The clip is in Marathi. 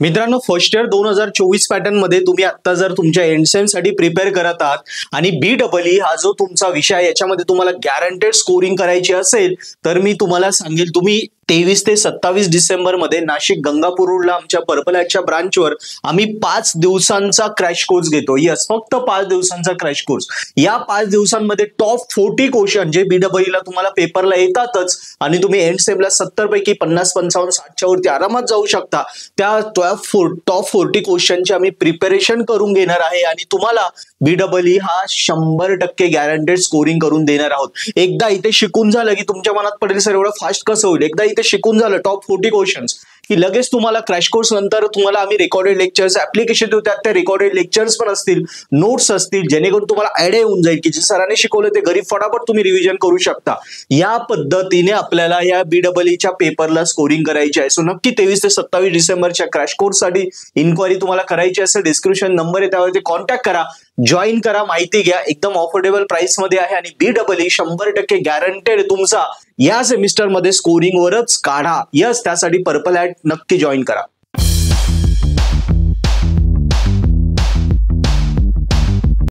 मित्रांनो, फर्स्ट इयर 2024 पॅटर्न मध्ये तुम्ही आता जर तुमच्या एंडसेम साठी प्रिपेअर करत आहात आणि BEE हा जो तुमचा विषय आहे याच्यामध्ये तुम्हाला गॅरंटेड स्कोरिंग करायची असेल तर मी तुम्हाला सांगेल तुम्ही 23 ते 27 डिसेंबर मध्ये नाशिक गंगापूर रोडला आमच्या पर्पल हॅटच्या ब्रांचवर आम्ही 5 दिवसांचा क्रॅश कोर्स घेतो. यस, फक्त 5 दिवसांचा क्रॅश कोर्स. या 5 दिवसांमध्ये टॉप 40 क्वेश्चन जे BEE ला तुम्हाला पेपरला येतातच आणि तुम्ही एंड सेमला 70 पैकी 50, 55, 60च्या वरती आरामात जाऊ शकता. त्या टॉप 40 क्वेश्चनचे आम्ही प्रिपरेशन करून घेणार आहे आणि तुम्हाला BEE हा 100% गॅरंटेड स्कोरिंग करून देणार आहोत. एकदा इथे शिकून झालं की तुमच्या मनात पडेल सर एवढं फास्ट कसं होईल. एकदा इथे शिकून झालं टॉप 40 क्वेश्चन्स की लगेच तुम्हाला क्रॅश कोर्स नंतर तुम्हाला आम्ही रेकॉर्डेड लेक्चर्स ऍप्लिकेशन देऊ, त्यात त्या रेकॉर्डेड लेक्चर्स पण असतील, नोट्स असतील, जेणेकरून तुम्हाला आयडिया येऊन जाईल की जे सरांनी शिकवलं ते घरी फटाफट तुम्ही रिव्हिजन करू शकता. या पद्धतीने आपल्याला या BEEच्या पेपरला स्कोरिंग करायची आहे. सो नक्की 23 ते 27 डिसेंबरच्या क्रॅश कोर्स साठी इन्क्वायरी तुम्हाला करायची असेल डिस्क्रिप्शन नंबर आहे त्यावरती कॉन्टॅक्ट करा, जॉईन करा, माहिती घ्या. एकदम अफोर्डेबल प्राइस मध्ये आहे आणि BEE 100% गॅरंटेड तुमचा या सेमिस्टर मध्ये स्कोरिंग वरच काढा. यस, त्यासाठी पर्पल हॅट नक्की जॉईन करा.